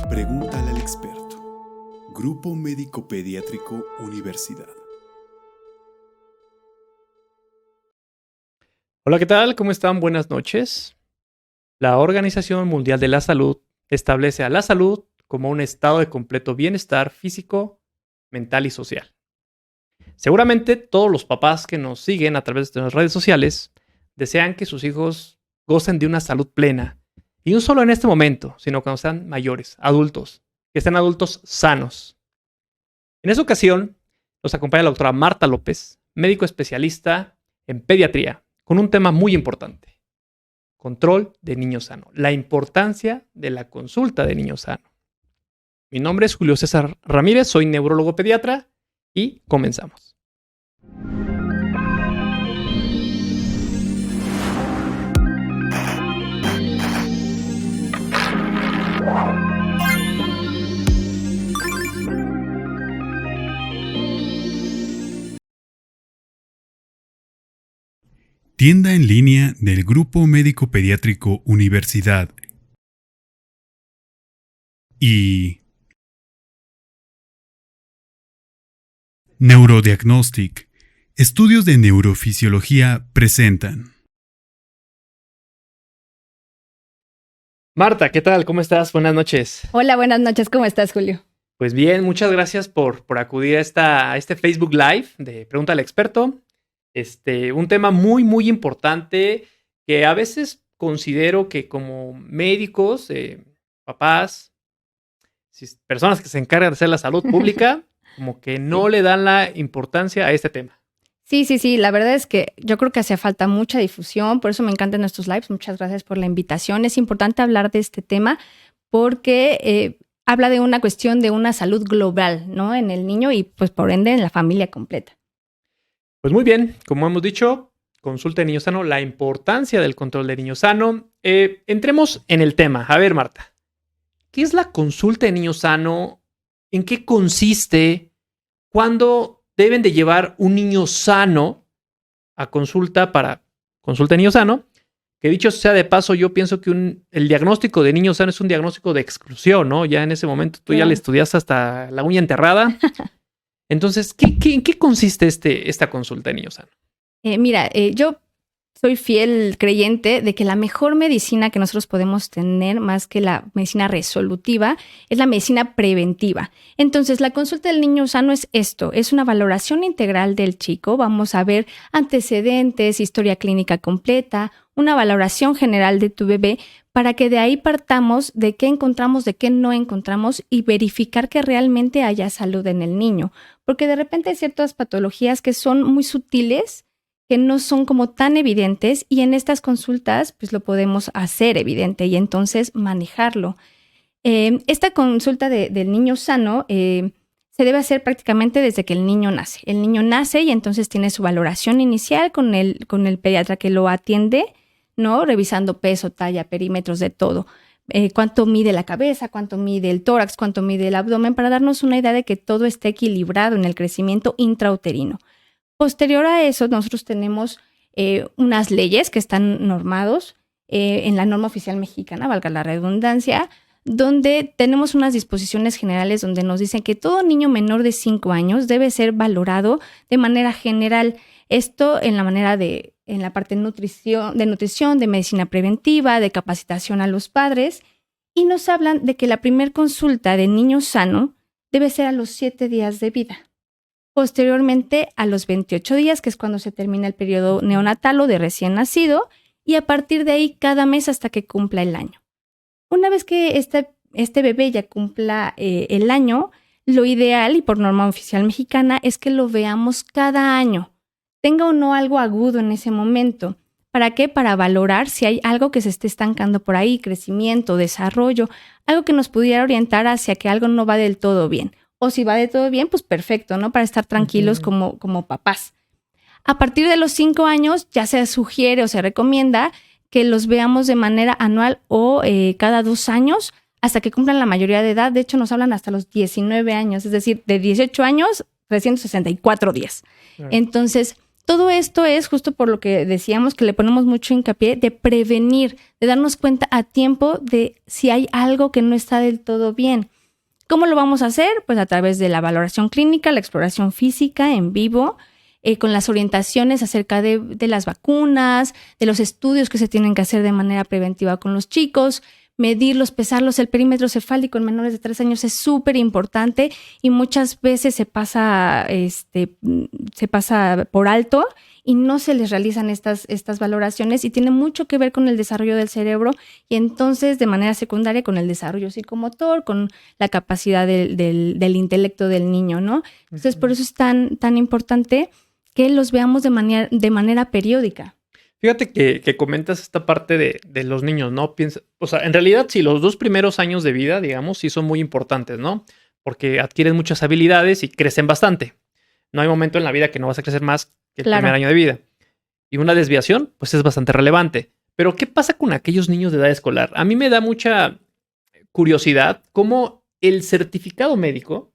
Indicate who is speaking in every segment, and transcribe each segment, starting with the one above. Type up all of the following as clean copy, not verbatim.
Speaker 1: Pregúntale al experto. Grupo Médico Pediátrico Universidad.
Speaker 2: Hola, ¿qué tal? ¿Cómo están? Buenas noches. La Organización Mundial de la Salud establece a la salud como un estado de completo bienestar físico, mental y social. Seguramente todos los papás que nos siguen a través de las redes sociales desean que sus hijos gocen de una salud plena. Y no solo en este momento, sino cuando sean mayores, adultos, que estén adultos sanos. En esta ocasión nos acompaña la doctora Marta López, médico especialista en pediatría, con un tema muy importante: control de niño sano, la importancia de la consulta de niño sano. Mi nombre es Julio César Ramírez, soy neurólogo pediatra y comenzamos.
Speaker 1: Tienda en línea del Grupo Médico Pediátrico Universidad y Neurodiagnostic, estudios de neurofisiología presentan.
Speaker 2: Marta, ¿qué tal? ¿Cómo estás? Buenas noches.
Speaker 3: Hola, buenas noches. ¿Cómo estás, Julio?
Speaker 2: Pues bien, muchas gracias por acudir a este Facebook Live de Pregunta al Experto. Un tema muy, muy importante que a veces considero que como médicos, papás, personas que se encargan de hacer la salud pública, como que no le dan la importancia a este tema.
Speaker 3: Sí. La verdad es que yo creo que hace falta mucha difusión. Por eso me encantan estos lives. Muchas gracias por la invitación. Es importante hablar de este tema porque habla de una cuestión de una salud global, ¿no? En el niño y, pues, por ende, en la familia completa.
Speaker 2: Pues muy bien, como hemos dicho, consulta de niño sano, la importancia del control de niño sano. Entremos en el tema. A ver, Marta, ¿qué es la consulta de niño sano? ¿En qué consiste? ¿Cuándo deben de llevar un niño sano a consulta para consulta de niño sano? Que dicho sea de paso, yo pienso que el diagnóstico de niño sano es un diagnóstico de exclusión, ¿no? Ya en ese momento tú ya le estudiaste hasta la uña enterrada. Entonces, ¿en qué consiste esta consulta de niño sano?
Speaker 3: Yo soy fiel creyente de que la mejor medicina que nosotros podemos tener, más que la medicina resolutiva, es la medicina preventiva. Entonces, la consulta del niño sano es esto, es una valoración integral del chico. Vamos a ver antecedentes, historia clínica completa, una valoración general de tu bebé, para que de ahí partamos de qué encontramos, de qué no encontramos y verificar que realmente haya salud en el niño. Porque de repente hay ciertas patologías que son muy sutiles, que no son como tan evidentes, y en estas consultas pues lo podemos hacer evidente y entonces manejarlo. Esta consulta del niño sano se debe hacer prácticamente desde que el niño nace. El niño nace y entonces tiene su valoración inicial con el pediatra que lo atiende, ¿no? Revisando peso, talla, perímetros, de todo. Cuánto mide la cabeza, cuánto mide el tórax, cuánto mide el abdomen, para darnos una idea de que todo esté equilibrado en el crecimiento intrauterino. Posterior a eso, nosotros tenemos unas leyes que están normados en la norma oficial mexicana, valga la redundancia, donde tenemos unas disposiciones generales donde nos dicen que todo niño menor de 5 años debe ser valorado de manera general. Esto en la parte de nutrición, de medicina preventiva, de capacitación a los padres, y nos hablan de que la primer consulta de niño sano debe ser a los 7 días de vida. Posteriormente a los 28 días, que es cuando se termina el periodo neonatal o de recién nacido, y a partir de ahí cada mes hasta que cumpla el año. Una vez que este bebé ya cumpla el año, lo ideal, y por norma oficial mexicana, es que lo veamos cada año, tenga o no algo agudo en ese momento. ¿Para qué? Para valorar si hay algo que se esté estancando por ahí, crecimiento, desarrollo, algo que nos pudiera orientar hacia que algo no va del todo bien. O si va de todo bien, pues perfecto, ¿no? Para estar tranquilos como papás. A partir de los 5 años ya se sugiere o se recomienda que los veamos de manera anual o cada 2 años hasta que cumplan la mayoría de edad. De hecho, nos hablan hasta los 19 años, es decir, de 18 años, 364 días. Claro. Entonces, todo esto es justo por lo que decíamos que le ponemos mucho hincapié de prevenir, de darnos cuenta a tiempo de si hay algo que no está del todo bien. ¿Cómo lo vamos a hacer? Pues a través de la valoración clínica, la exploración física en vivo, con las orientaciones acerca de las vacunas, de los estudios que se tienen que hacer de manera preventiva con los chicos, medirlos, pesarlos. El perímetro cefálico en menores de 3 años es súper importante y muchas veces se pasa por alto y no se les realizan estas valoraciones, y tiene mucho que ver con el desarrollo del cerebro y entonces de manera secundaria con el desarrollo psicomotor, con la capacidad del intelecto del niño, ¿no? Entonces por eso es tan importante que los veamos de manera periódica.
Speaker 2: Fíjate que comentas esta parte de los niños, ¿no? O sea, en realidad sí, los 2 primeros años de vida, digamos, sí son muy importantes, ¿no? Porque adquieren muchas habilidades y crecen bastante. No hay momento en la vida que no vas a crecer más que el primer año de vida. Y una desviación, pues es bastante relevante. Pero ¿qué pasa con aquellos niños de edad escolar? A mí me da mucha curiosidad cómo el certificado médico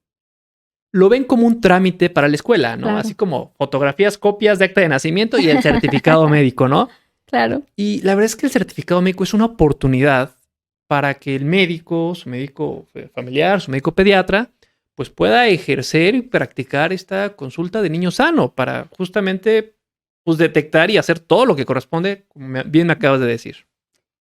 Speaker 2: lo ven como un trámite para la escuela, ¿no? Claro. Así como fotografías, copias de acta de nacimiento y el certificado médico, ¿no?
Speaker 3: Claro.
Speaker 2: Y la verdad es que el certificado médico es una oportunidad para que el médico, su médico familiar, su médico pediatra, pues pueda ejercer y practicar esta consulta de niño sano para justamente pues detectar y hacer todo lo que corresponde, como bien me acabas de decir.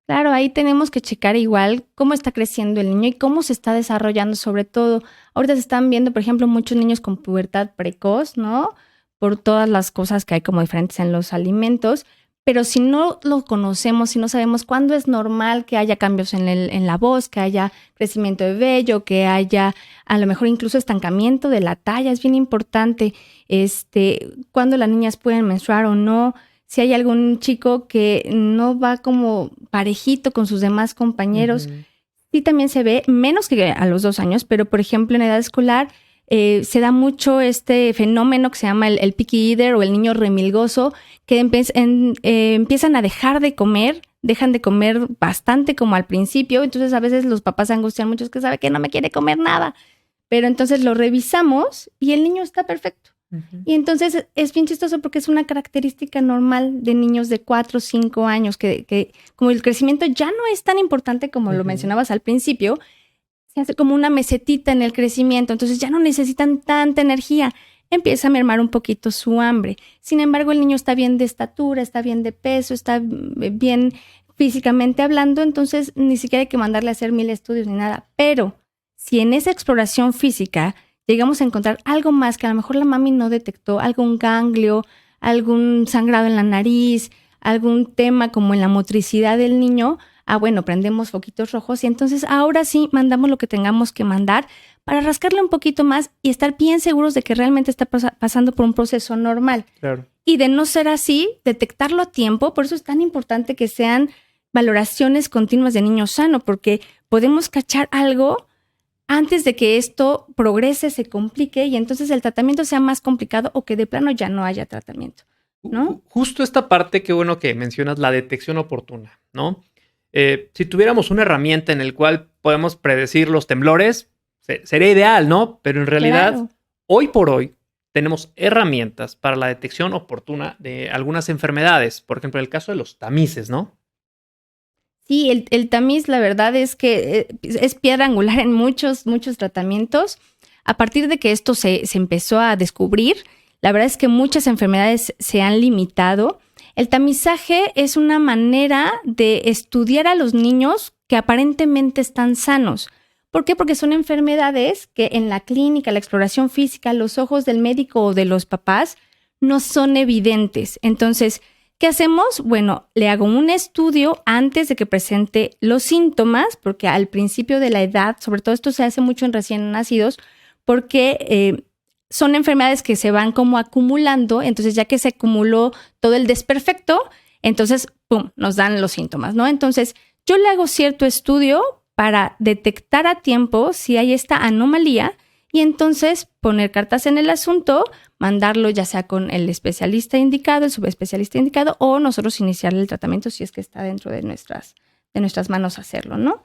Speaker 3: Claro, ahí tenemos que checar igual cómo está creciendo el niño y cómo se está desarrollando, sobre todo. Ahorita se están viendo, por ejemplo, muchos niños con pubertad precoz, ¿no? Por todas las cosas que hay como diferentes en los alimentos. Pero si no lo conocemos, si no sabemos cuándo es normal que haya cambios en la voz, que haya crecimiento de vello, que haya a lo mejor incluso estancamiento de la talla, es bien importante. Cuándo las niñas pueden menstruar o no. Si hay algún chico que no va como parejito con sus demás compañeros, sí también se ve, menos que a los 2 años, pero por ejemplo en edad escolar se da mucho este fenómeno que se llama el picky eater o el niño remilgoso, que empiezan a dejan de comer bastante como al principio, entonces a veces los papás se angustian mucho, es que sabe que no me quiere comer nada, pero entonces lo revisamos y el niño está perfecto. Y entonces es bien chistoso porque es una característica normal de niños de 4 o 5 años que como el crecimiento ya no es tan importante como lo mencionabas al principio, se hace como una mesetita en el crecimiento, entonces ya no necesitan tanta energía, empieza a mermar un poquito su hambre. Sin embargo, el niño está bien de estatura, está bien de peso, está bien físicamente hablando, entonces ni siquiera hay que mandarle a hacer 1000 estudios ni nada. Pero si en esa exploración física llegamos a encontrar algo más que a lo mejor la mami no detectó, algún ganglio, algún sangrado en la nariz, algún tema como en la motricidad del niño, bueno, prendemos foquitos rojos y entonces ahora sí mandamos lo que tengamos que mandar para rascarle un poquito más y estar bien seguros de que realmente está pasando por un proceso normal.
Speaker 2: Claro.
Speaker 3: Y de no ser así, detectarlo a tiempo. Por eso es tan importante que sean valoraciones continuas de niño sano, porque podemos cachar algo antes de que esto progrese, se complique y entonces el tratamiento sea más complicado o que de plano ya no haya tratamiento, ¿no?
Speaker 2: Justo esta parte, qué bueno que mencionas, la detección oportuna, ¿no? Si tuviéramos una herramienta en la cual podemos predecir los temblores, sería ideal, ¿no? Pero en realidad, claro, hoy por hoy, tenemos herramientas para la detección oportuna de algunas enfermedades. Por ejemplo, el caso de los tamices, ¿no?
Speaker 3: Sí, el tamiz, la verdad es que es piedra angular en muchos tratamientos. A partir de que esto se empezó a descubrir, la verdad es que muchas enfermedades se han limitado. El tamizaje es una manera de estudiar a los niños que aparentemente están sanos. ¿Por qué? Porque son enfermedades que en la clínica, la exploración física, los ojos del médico o de los papás no son evidentes. Entonces, ¿qué hacemos? Bueno, le hago un estudio antes de que presente los síntomas, porque al principio de la edad, sobre todo esto se hace mucho en recién nacidos, porque son enfermedades que se van como acumulando, entonces ya que se acumuló todo el desperfecto, entonces, ¡pum!, nos dan los síntomas, ¿no? Entonces, yo le hago cierto estudio para detectar a tiempo si hay esta anomalía y entonces poner cartas en el asunto, mandarlo ya sea con el especialista indicado, el subespecialista indicado, o nosotros iniciarle el tratamiento si es que está dentro de nuestras manos hacerlo, ¿no?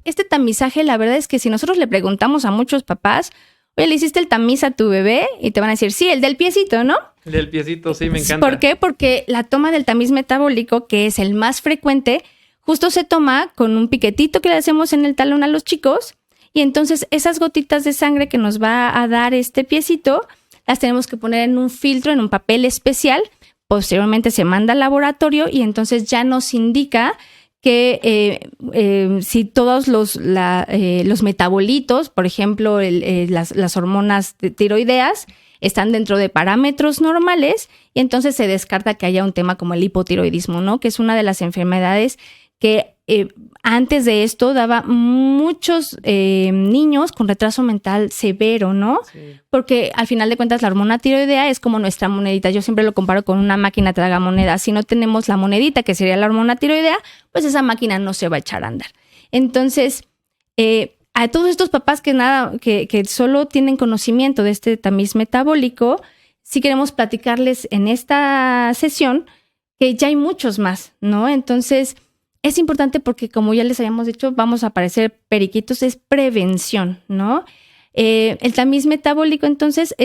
Speaker 3: Este tamizaje, la verdad es que si nosotros le preguntamos a muchos papás, oye, ¿le hiciste el tamiz a tu bebé? Y te van a decir, sí, el del piecito, ¿no?
Speaker 2: El del piecito, sí, me encanta.
Speaker 3: ¿Por qué? Porque la toma del tamiz metabólico, que es el más frecuente, justo se toma con un piquetito que le hacemos en el talón a los chicos, y entonces esas gotitas de sangre que nos va a dar este piecito, las tenemos que poner en un filtro, en un papel especial. Posteriormente se manda al laboratorio y entonces ya nos indica que si todos los metabolitos, por ejemplo, las hormonas tiroideas, están dentro de parámetros normales, y entonces se descarta que haya un tema como el hipotiroidismo, ¿no? Que es una de las enfermedades que antes de esto daba muchos niños con retraso mental severo, ¿no? Sí. Porque al final de cuentas la hormona tiroidea es como nuestra monedita. Yo siempre lo comparo con una máquina tragamonedas. Si no tenemos la monedita, que sería la hormona tiroidea, pues esa máquina no se va a echar a andar. Entonces, a todos estos papás que solo tienen conocimiento de este tamiz metabólico, sí queremos platicarles en esta sesión que ya hay muchos más, ¿no? Entonces, es importante porque, como ya les habíamos dicho, vamos a aparecer periquitos, es prevención, ¿no? El tamiz metabólico, entonces,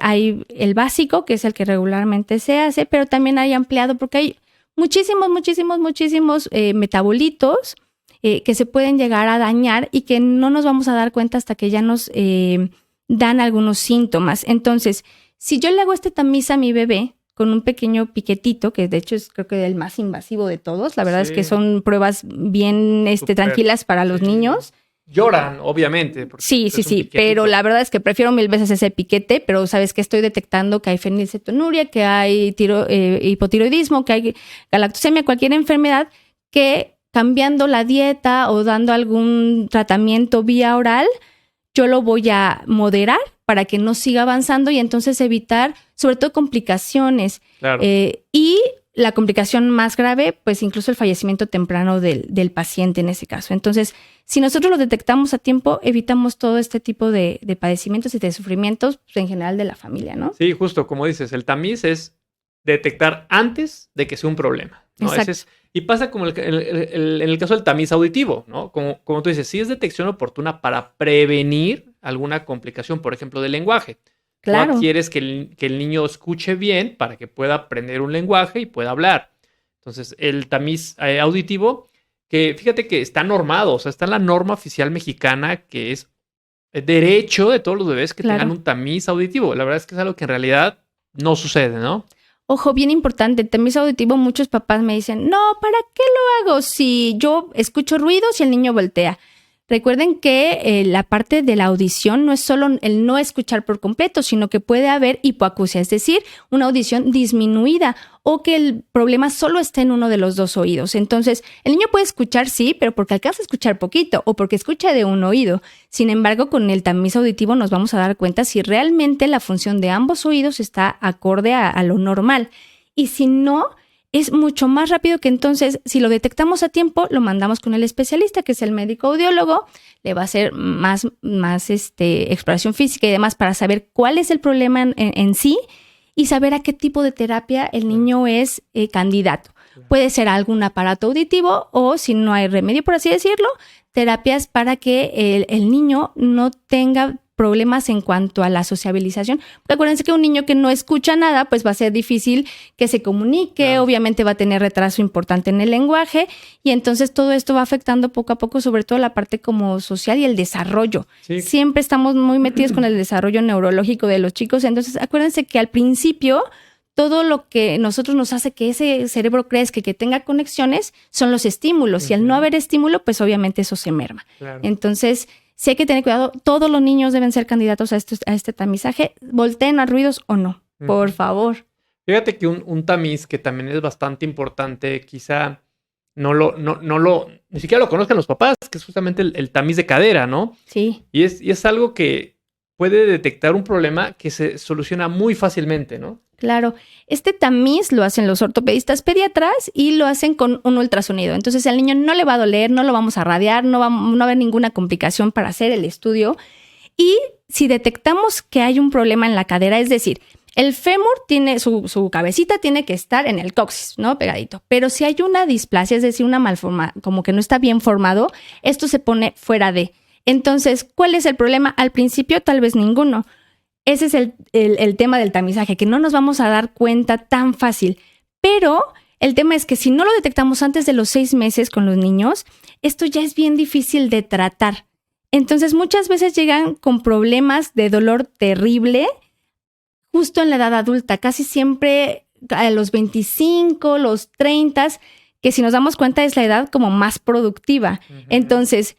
Speaker 3: hay el básico, que es el que regularmente se hace, pero también hay ampliado porque hay muchísimos metabolitos que se pueden llegar a dañar y que no nos vamos a dar cuenta hasta que ya nos dan algunos síntomas. Entonces, si yo le hago este tamiz a mi bebé, con un pequeño piquetito, que de hecho es creo que el más invasivo de todos. La verdad es que son pruebas bien tranquilas para los niños.
Speaker 2: Lloran, obviamente.
Speaker 3: Sí, pero la verdad es que prefiero 1000 veces ese piquete, pero sabes que estoy detectando que hay fenilcetonuria, que hay hipotiroidismo, que hay galactosemia, cualquier enfermedad que cambiando la dieta o dando algún tratamiento vía oral, yo lo voy a moderar para que no siga avanzando y entonces evitar, sobre todo, complicaciones. Claro. Y la complicación más grave, pues incluso el fallecimiento temprano del paciente en ese caso. Entonces, si nosotros lo detectamos a tiempo, evitamos todo este tipo de padecimientos y de sufrimientos pues, en general de la familia, ¿no?
Speaker 2: Sí, justo como dices, el tamiz es detectar antes de que sea un problema, ¿no? Y pasa como en el caso del tamiz auditivo, ¿no? Como tú dices, sí es detección oportuna para prevenir alguna complicación, por ejemplo, del lenguaje. Claro. Tú quieres que el niño escuche bien para que pueda aprender un lenguaje y pueda hablar. Entonces, el tamiz auditivo, que fíjate que está normado, o sea, está en la norma oficial mexicana que es derecho de todos los bebés que tengan un tamiz auditivo. La verdad es que es algo que en realidad no sucede, ¿no?
Speaker 3: Ojo, bien importante, el tamiz auditivo, muchos papás me dicen, no, ¿para qué lo hago si yo escucho ruidos y el niño voltea? Recuerden que la parte de la audición no es solo el no escuchar por completo, sino que puede haber hipoacusia, es decir, una audición disminuida o que el problema solo esté en uno de los dos oídos. Entonces, el niño puede escuchar, sí, pero porque alcanza a escuchar poquito o porque escucha de un oído. Sin embargo, con el tamiz auditivo nos vamos a dar cuenta si realmente la función de ambos oídos está acorde a lo normal. Y si no, es mucho más rápido que entonces, si lo detectamos a tiempo, lo mandamos con el especialista, que es el médico audiólogo, le va a hacer más exploración física y demás para saber cuál es el problema en sí y saber a qué tipo de terapia el niño es candidato. Puede ser algún aparato auditivo o, si no hay remedio, por así decirlo, terapias para que el niño no tenga problemas en cuanto a la sociabilización. Porque acuérdense que un niño que no escucha nada, pues va a ser difícil que se comunique, obviamente va a tener retraso importante en el lenguaje y entonces todo esto va afectando poco a poco, sobre todo la parte como social y el desarrollo. Sí. Siempre estamos muy metidos con el desarrollo neurológico de los chicos, entonces acuérdense que al principio todo lo que nosotros nos hace que ese cerebro crezca y que tenga conexiones son los estímulos y al no haber estímulo, pues obviamente eso se merma. Claro. Entonces, sí hay que tener cuidado. Todos los niños deben ser candidatos a este tamizaje. Volteen a ruidos o no, por favor.
Speaker 2: Fíjate que un tamiz que también es bastante importante, quizá ni siquiera lo conozcan los papás, que es justamente el tamiz de cadera, ¿no?
Speaker 3: Sí.
Speaker 2: Y es algo que puede detectar un problema que se soluciona muy fácilmente, ¿no?
Speaker 3: Claro. Este tamiz lo hacen los ortopedistas pediatras y lo hacen con un ultrasonido. Entonces, al niño no le va a doler, no lo vamos a radiar, no va a haber ninguna complicación para hacer el estudio. Y si detectamos que hay un problema en la cadera, es decir, el fémur tiene su cabecita tiene que estar en el coxis, ¿no? Pegadito. Pero si hay una displasia, es decir, una malformación, como que no está bien formado, esto se pone fuera de. Entonces, ¿cuál es el problema? Al principio, tal vez ninguno. Ese es el tema del tamizaje, que no nos vamos a dar cuenta tan fácil. Pero el tema es que si no lo detectamos antes de los 6 meses con los niños, esto ya es bien difícil de tratar. Entonces, muchas veces llegan con problemas de dolor terrible justo en la edad adulta, casi siempre a los 25, los 30, que si nos damos cuenta es la edad como más productiva. Uh-huh. Entonces,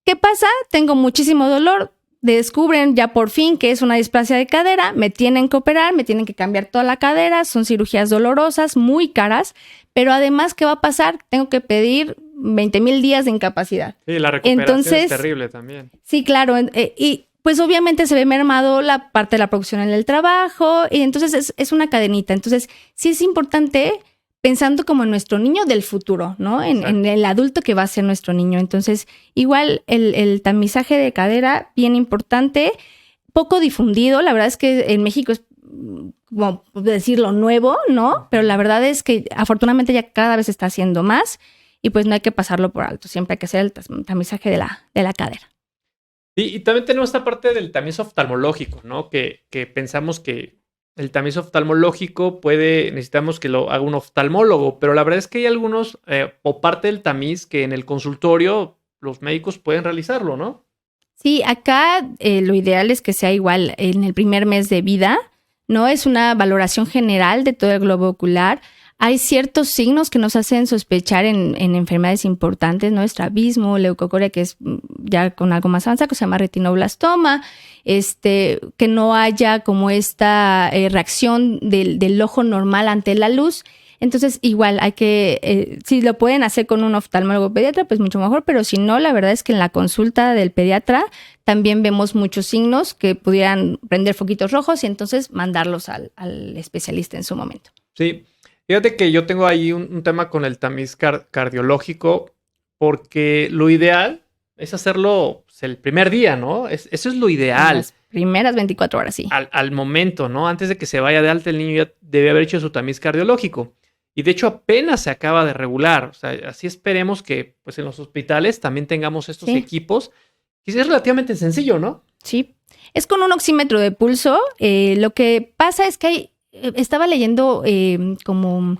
Speaker 3: ¿qué pasa? Tengo muchísimo dolor, descubren ya por fin que es una displasia de cadera, me tienen que operar, me tienen que cambiar toda la cadera, son cirugías dolorosas, muy caras, pero además, ¿qué va a pasar? Tengo que pedir 20,000 días de incapacidad.
Speaker 2: Sí, la recuperación es terrible también.
Speaker 3: Sí, claro, y pues obviamente se ve mermado la parte de la producción en el trabajo, y entonces es una cadenita. Entonces, sí es importante pensando como en nuestro niño del futuro, ¿no? En el adulto que va a ser nuestro niño. Entonces, igual el tamizaje de cadera, bien importante, poco difundido. La verdad es que en México es, como decirlo, nuevo, ¿no? Pero la verdad es que afortunadamente ya cada vez se está haciendo más y pues no hay que pasarlo por alto. Siempre hay que hacer el tamizaje de la cadera.
Speaker 2: Y también tenemos esta parte del tamiz oftalmológico, ¿no? Que pensamos que el tamiz oftalmológico necesitamos que lo haga un oftalmólogo, pero la verdad es que hay algunos, o parte del tamiz, que en el consultorio los médicos pueden realizarlo, ¿no?
Speaker 3: Sí, acá lo ideal es que sea igual en el primer mes de vida, ¿no? Es una valoración general de todo el globo ocular. Hay ciertos signos que nos hacen sospechar en enfermedades importantes, ¿no? Estrabismo, leucocoria, que es ya con algo más avanzado, que se llama retinoblastoma, que no haya como esta reacción del ojo normal ante la luz. Entonces, igual hay que, si lo pueden hacer con un oftalmólogo pediatra, pues mucho mejor, pero si no, la verdad es que en la consulta del pediatra también vemos muchos signos que pudieran prender foquitos rojos y entonces mandarlos al especialista en su momento.
Speaker 2: Sí. Fíjate que yo tengo ahí un tema con el tamiz cardiológico, porque lo ideal es hacerlo el primer día, ¿no? Eso es lo ideal.
Speaker 3: Las primeras 24 horas, sí.
Speaker 2: Al momento, ¿no? Antes de que se vaya de alta, el niño ya debe haber hecho su tamiz cardiológico. Y de hecho apenas se acaba de regular. O sea, así esperemos que pues en los hospitales también tengamos estos equipos. Y es relativamente sencillo, ¿no?
Speaker 3: Sí. Es con un oxímetro de pulso. Lo que pasa es que estaba leyendo como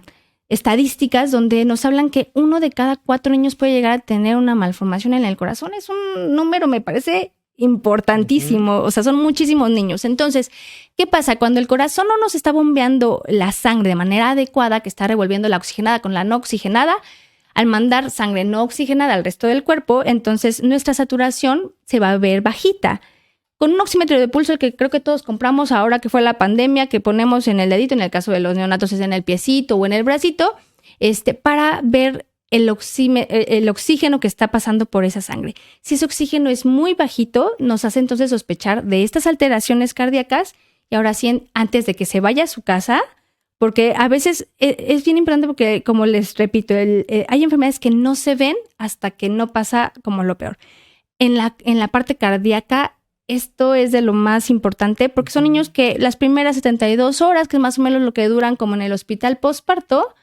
Speaker 3: estadísticas donde nos hablan que 1 de cada 4 niños puede llegar a tener una malformación en el corazón. Es un número, me parece, importantísimo. O sea, son muchísimos niños. Entonces, ¿qué pasa? Cuando el corazón no nos está bombeando la sangre de manera adecuada, que está revolviendo la oxigenada con la no oxigenada, al mandar sangre no oxigenada al resto del cuerpo, entonces nuestra saturación se va a ver bajita. Con un oxímetro de pulso, que creo que todos compramos ahora que fue la pandemia, que ponemos en el dedito, en el caso de los neonatos es en el piecito o en el bracito, para ver el oxígeno que está pasando por esa sangre. Si ese oxígeno es muy bajito, nos hace entonces sospechar de estas alteraciones cardíacas y ahora sí, antes de que se vaya a su casa, porque a veces es bien importante porque, como les repito, hay enfermedades que no se ven hasta que no pasa como lo peor. En la parte cardíaca, esto es de lo más importante porque son niños que las primeras 72 horas, que es más o menos lo que duran como en el hospital postparto,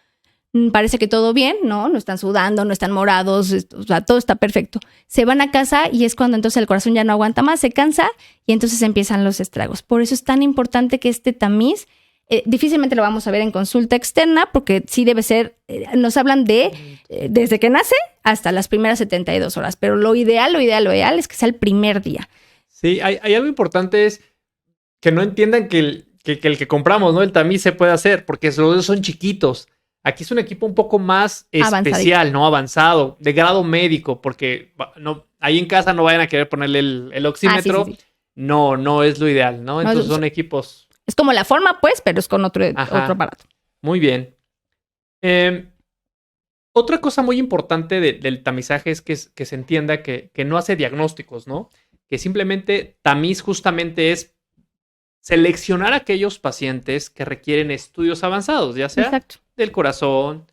Speaker 3: parece que todo bien, ¿no? No están sudando, no están morados, o sea, todo está perfecto. Se van a casa y es cuando entonces el corazón ya no aguanta más, se cansa y entonces empiezan los estragos. Por eso es tan importante que este tamiz, difícilmente lo vamos a ver en consulta externa porque sí debe ser, nos hablan de desde que nace hasta las primeras 72 horas, pero lo ideal es que sea el primer día.
Speaker 2: Sí, hay algo importante, es que no entiendan que el que compramos, ¿no? El tamiz se puede hacer, porque los dos son chiquitos. Aquí es un equipo un poco más especial, ¿no? Avanzado, de grado médico, porque no, ahí en casa no vayan a querer ponerle el oxímetro.
Speaker 3: Sí.
Speaker 2: No es lo ideal, ¿no? Entonces son equipos...
Speaker 3: Es como la forma, pues, pero es con otro aparato.
Speaker 2: Muy bien. Otra cosa muy importante del tamizaje es que se entienda que no hace diagnósticos, ¿no? Que simplemente tamiz justamente es seleccionar aquellos pacientes que requieren estudios avanzados, ya sea del corazón,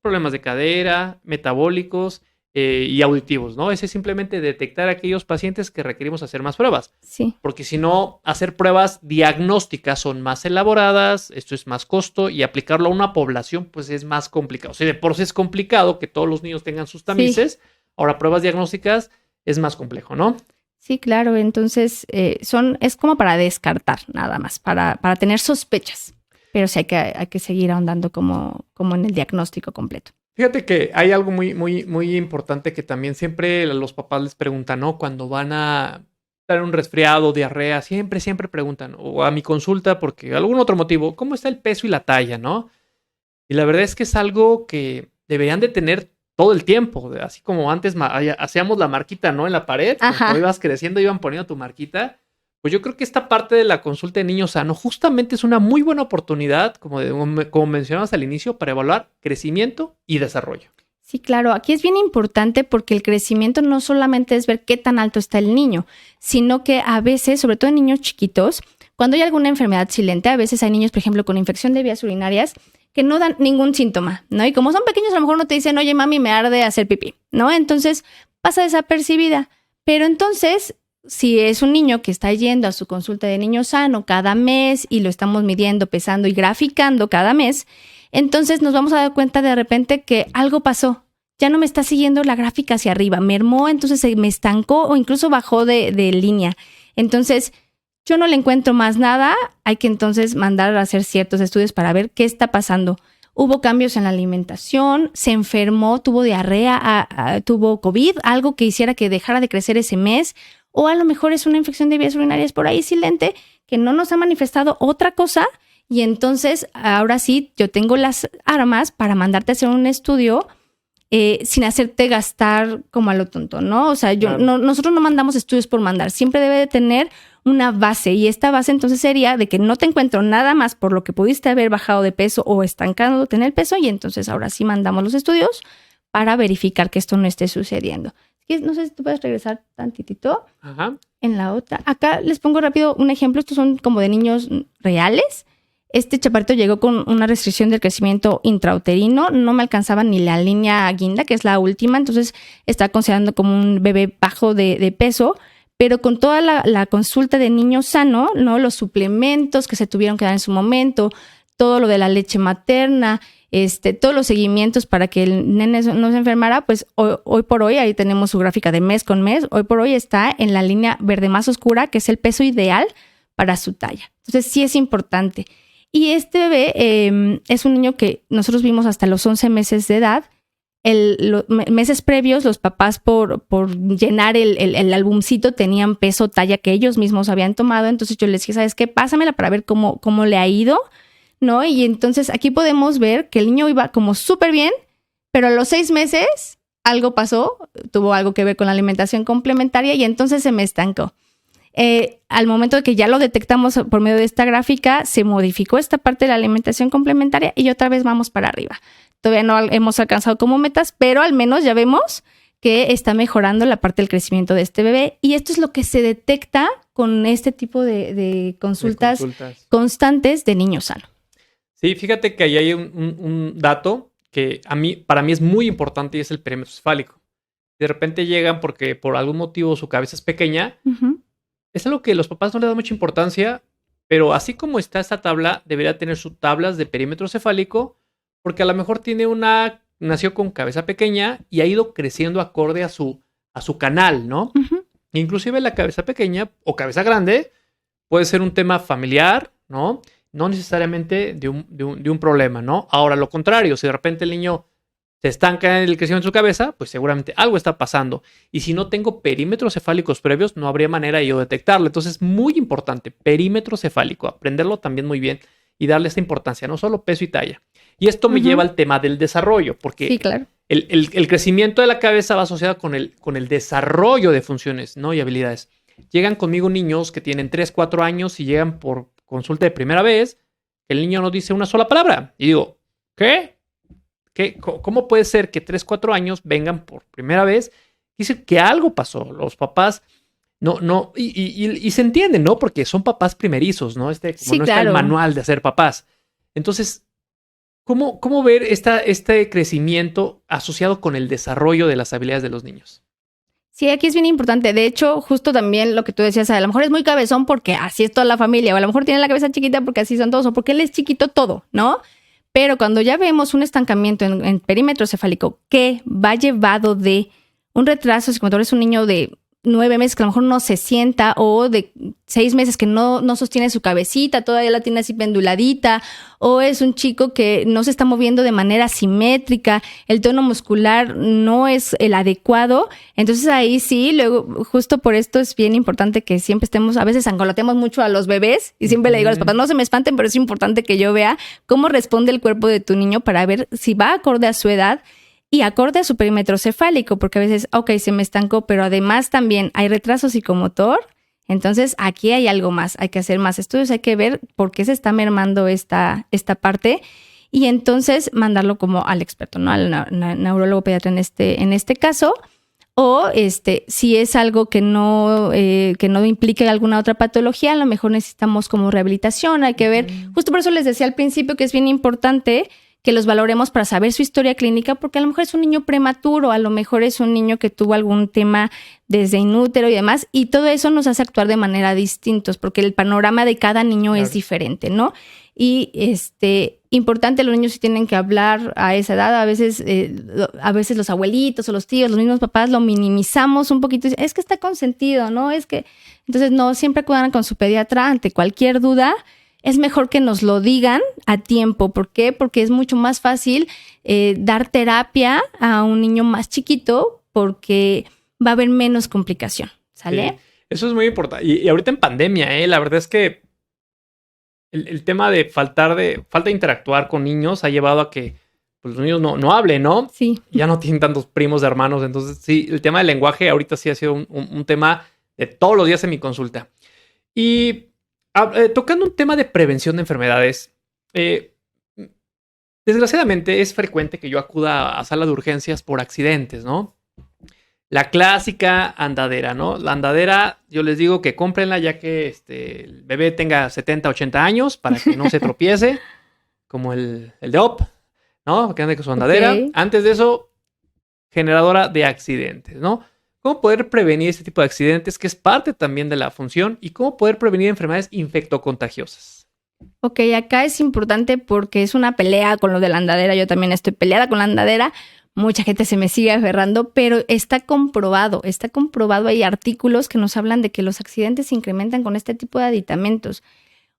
Speaker 2: problemas de cadera, metabólicos y auditivos, ¿no? Ese es simplemente detectar aquellos pacientes que requerimos hacer más pruebas.
Speaker 3: Sí.
Speaker 2: Porque si no, hacer pruebas diagnósticas son más elaboradas, esto es más costo y aplicarlo a una población pues es más complicado. O sea, de por sí es complicado que todos los niños tengan sus tamices, ahora pruebas diagnósticas es más complejo, ¿no?
Speaker 3: Sí, claro. Entonces, es como para descartar nada más, para tener sospechas. Pero sí hay que seguir ahondando como en el diagnóstico completo.
Speaker 2: Fíjate que hay algo muy, muy, muy importante que también siempre los papás les preguntan, ¿no? Cuando van a tener un resfriado, diarrea, siempre preguntan, o a mi consulta, porque algún otro motivo, ¿cómo está el peso y la talla, no? Y la verdad es que es algo que deberían de tener todo el tiempo, así como antes hacíamos la marquita, ¿no? En la pared, cuando ibas creciendo iban poniendo tu marquita. Pues yo creo que esta parte de la consulta de niño sano justamente es una muy buena oportunidad, como mencionabas al inicio, para evaluar crecimiento y desarrollo.
Speaker 3: Sí, claro. Aquí es bien importante porque el crecimiento no solamente es ver qué tan alto está el niño, sino que a veces, sobre todo en niños chiquitos, cuando hay alguna enfermedad silente, a veces hay niños, por ejemplo, con infección de vías urinarias que no dan ningún síntoma, ¿no? Y como son pequeños, a lo mejor no te dicen, oye, mami, me arde hacer pipí, ¿no? Entonces pasa desapercibida. Pero entonces, si es un niño que está yendo a su consulta de niño sano cada mes y lo estamos midiendo, pesando y graficando cada mes, entonces nos vamos a dar cuenta de repente que algo pasó. Ya no me está siguiendo la gráfica hacia arriba, mermó, entonces se me estancó o incluso bajó de línea. Entonces, yo no le encuentro más nada, hay que entonces mandar a hacer ciertos estudios para ver qué está pasando. Hubo cambios en la alimentación, se enfermó, tuvo diarrea, tuvo COVID, algo que hiciera que dejara de crecer ese mes, o a lo mejor es una infección de vías urinarias por ahí silente que no nos ha manifestado otra cosa y entonces ahora sí yo tengo las armas para mandarte a hacer un estudio sin hacerte gastar como a lo tonto, ¿no? O sea, nosotros no mandamos estudios por mandar, siempre debe de tener una base y esta base entonces sería de que no te encuentro nada más por lo que pudiste haber bajado de peso o estancándote en el peso y entonces ahora sí mandamos los estudios para verificar que esto no esté sucediendo. No sé si tú puedes regresar tantitito.
Speaker 2: Ajá.
Speaker 3: En la otra. Acá les pongo rápido un ejemplo. Estos son como de niños reales. Este chaparrito llegó con una restricción del crecimiento intrauterino. No me alcanzaba ni la línea guinda, que es la última. Entonces está considerando como un bebé bajo de peso. Pero con toda la consulta de niño sano, ¿no? Los suplementos que se tuvieron que dar en su momento, todo lo de la leche materna, todos los seguimientos para que el nene no se enfermara, pues hoy por hoy, ahí tenemos su gráfica de mes con mes, hoy por hoy está en la línea verde más oscura, que es el peso ideal para su talla. Entonces sí es importante. Y este bebé es un niño que nosotros vimos hasta los 11 meses de edad. Los meses previos, los papás por llenar el albumcito tenían peso, talla que ellos mismos habían tomado. Entonces yo les dije, ¿sabes qué? Pásamela para ver cómo le ha ido, ¿no? Y entonces aquí podemos ver que el niño iba como súper bien, pero a los 6 meses algo pasó, tuvo algo que ver con la alimentación complementaria y entonces se me estancó. Al momento de que ya lo detectamos por medio de esta gráfica, se modificó esta parte de la alimentación complementaria y otra vez vamos para arriba. Todavía no hemos alcanzado como metas, pero al menos ya vemos que está mejorando la parte del crecimiento de este bebé y esto es lo que se detecta con este tipo de consultas constantes de niño sano.
Speaker 2: Sí, fíjate que ahí hay un dato que para mí es muy importante y es el perímetro cefálico. De repente llegan porque por algún motivo su cabeza es pequeña. Uh-huh. Es algo que los papás no le dan mucha importancia, pero así como está esta tabla, debería tener sus tablas de perímetro cefálico, porque a lo mejor nació con cabeza pequeña y ha ido creciendo acorde a su canal, ¿no? Uh-huh. Inclusive la cabeza pequeña o cabeza grande puede ser un tema familiar, ¿no? No necesariamente de un problema, ¿no? Ahora, lo contrario, si de repente el niño se estanca en el crecimiento de su cabeza, pues seguramente algo está pasando. Y si no tengo perímetros cefálicos previos, no habría manera de yo detectarlo. Entonces, muy importante, perímetro cefálico, aprenderlo también muy bien y darle esta importancia, no solo peso y talla. Y esto me lleva al tema del desarrollo, porque sí, claro, el crecimiento de la cabeza va asociado con el desarrollo de funciones, ¿no? Y habilidades. Llegan conmigo niños que tienen 3, 4 años y llegan por consulta de primera vez, el niño no dice una sola palabra. Y digo, ¿qué? ¿Cómo puede ser que 3, 4 años vengan por primera vez? Dice que algo pasó. Los papás y se entienden, ¿no? Porque son papás primerizos, ¿no?
Speaker 3: Sí,
Speaker 2: no
Speaker 3: claro,
Speaker 2: está el manual de hacer papás. Entonces, ¿cómo ver este crecimiento asociado con el desarrollo de las habilidades de los niños?
Speaker 3: Sí, aquí es bien importante. De hecho, justo también lo que tú decías, a lo mejor es muy cabezón porque así es toda la familia, o a lo mejor tiene la cabeza chiquita porque así son todos, o porque él es chiquito todo, ¿no? Pero cuando ya vemos un estancamiento en perímetro cefálico que va llevado de un retraso, si cuando eres un niño de 9 meses que a lo mejor no se sienta, o de 6 meses que no sostiene su cabecita, todavía la tiene así penduladita, o es un chico que no se está moviendo de manera simétrica, el tono muscular no es el adecuado. Entonces ahí sí, luego justo por esto es bien importante que siempre estemos, a veces angoloteamos mucho a los bebés y siempre le digo a los papás, no se me espanten, pero es importante que yo vea cómo responde el cuerpo de tu niño para ver si va acorde a su edad y acorde a su perímetro cefálico, porque a veces, ok, se me estancó, pero además también hay retraso psicomotor. Entonces, aquí hay algo más, hay que hacer más estudios, hay que ver por qué se está mermando esta parte y entonces mandarlo como al experto, ¿no? Al neurólogo pediatra en este caso, o si es algo que no implique alguna otra patología, a lo mejor necesitamos como rehabilitación, hay que ver. Justo por eso les decía al principio que es bien importante que los valoremos para saber su historia clínica, porque a lo mejor es un niño prematuro, a lo mejor es un niño que tuvo algún tema desde inútero y demás, y todo eso nos hace actuar de manera distinta, porque el panorama de cada niño es diferente, ¿no? Y importante, los niños sí tienen que hablar a esa edad, a veces los abuelitos o los tíos, los mismos papás lo minimizamos un poquito, es que está consentido, ¿no? Entonces no, siempre acudan con su pediatra ante cualquier duda. Es mejor que nos lo digan a tiempo. ¿Por qué? Porque es mucho más fácil dar terapia a un niño más chiquito porque va a haber menos complicación. ¿Sale?
Speaker 2: Sí, eso es muy importante. Y ahorita en pandemia, la verdad es que el tema de falta de interactuar con niños ha llevado a que pues, los niños no hablen, ¿no?
Speaker 3: Sí.
Speaker 2: Ya no tienen tantos primos de hermanos. Entonces, sí, el tema del lenguaje ahorita sí ha sido un tema de todos los días en mi consulta. Y tocando un tema de prevención de enfermedades, desgraciadamente es frecuente que yo acuda a sala de urgencias por accidentes, ¿no? La clásica andadera, ¿no? La andadera, yo les digo que cómprenla ya que el bebé tenga 70, 80 años para que no se tropiece, como el de OP, ¿no? Que ande con su andadera.
Speaker 3: Okay.
Speaker 2: Antes de eso, generadora de accidentes, ¿no? Cómo poder prevenir este tipo de accidentes, que es parte también de la función, y cómo poder prevenir enfermedades infectocontagiosas.
Speaker 3: Ok, acá es importante porque es una pelea con lo de la andadera. Yo también estoy peleada con la andadera. Mucha gente se me sigue aferrando, pero está comprobado. Hay artículos que nos hablan de que los accidentes se incrementan con este tipo de aditamentos.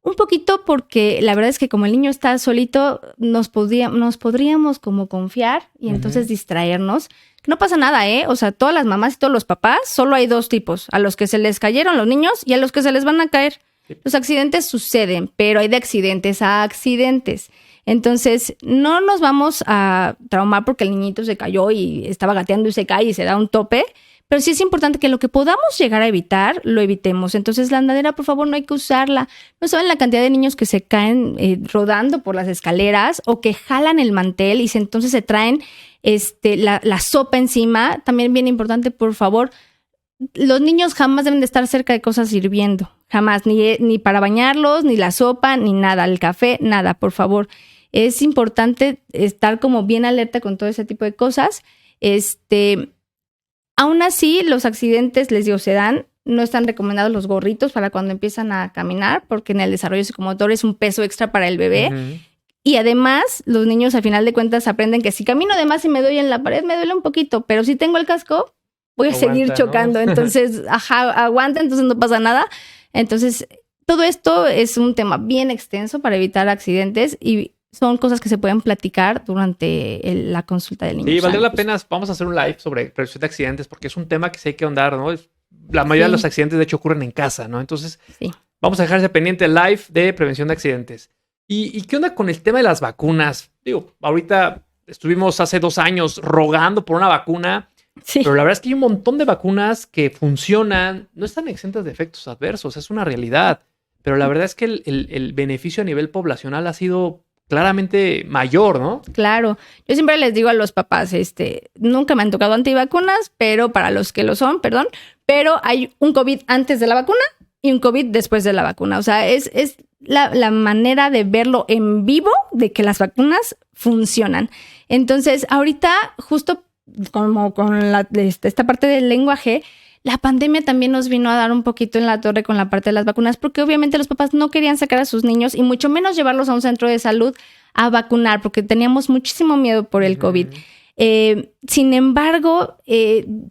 Speaker 3: Un poquito porque la verdad es que como el niño está solito, nos podríamos como confiar y entonces distraernos. No pasa nada, ¿eh? O sea, todas las mamás y todos los papás, solo hay 2 tipos. A los que se les cayeron los niños y a los que se les van a caer. Los accidentes suceden, pero hay de accidentes a accidentes. Entonces, no nos vamos a traumar porque el niñito se cayó y estaba gateando y se cae y se da un tope. Pero sí es importante que lo que podamos llegar a evitar, lo evitemos. Entonces, la andadera, por favor, no hay que usarla. No saben la cantidad de niños que se caen rodando por las escaleras o que jalan el mantel y entonces se traen la sopa encima. También bien importante, por favor, los niños jamás deben de estar cerca de cosas hirviendo. Jamás, ni para bañarlos, ni la sopa, ni nada. El café, nada, por favor. Es importante estar como bien alerta con todo ese tipo de cosas. Aún así, los accidentes, les digo, se dan. No están recomendados los gorritos para cuando empiezan a caminar, porque en el desarrollo psicomotor es un peso extra para el bebé. Y además, los niños, al final de cuentas, aprenden que si camino de más y me doy en la pared, me duele un poquito, pero si tengo el casco, voy a seguir chocando. ¿No? Entonces, aguanta, entonces no pasa nada. Entonces, todo esto es un tema bien extenso para evitar accidentes y son cosas que se pueden platicar durante la consulta del niño.
Speaker 2: Sí, valdría la pena. Vamos a hacer un live sobre prevención de accidentes porque es un tema que sí hay que ahondar, ¿no? La mayoría de los accidentes, de hecho, ocurren en casa, ¿no? Entonces, vamos a dejarse pendiente el live de prevención de accidentes. ¿Y qué onda con el tema de las vacunas? Digo, ahorita estuvimos hace 2 años rogando por una vacuna, pero la verdad es que hay un montón de vacunas que funcionan, no están exentas de efectos adversos, es una realidad. Pero la verdad es que el beneficio a nivel poblacional ha sido claramente mayor, ¿no?
Speaker 3: Claro. Yo siempre les digo a los papás, nunca me han tocado antivacunas, pero para los que lo son, pero hay un COVID antes de la vacuna y un COVID después de la vacuna. O sea, es la manera de verlo en vivo de que las vacunas funcionan. Entonces, ahorita, justo como con esta parte del lenguaje, la pandemia también nos vino a dar un poquito en la torre con la parte de las vacunas, porque obviamente los papás no querían sacar a sus niños y mucho menos llevarlos a un centro de salud a vacunar, porque teníamos muchísimo miedo por el COVID. Sin embargo,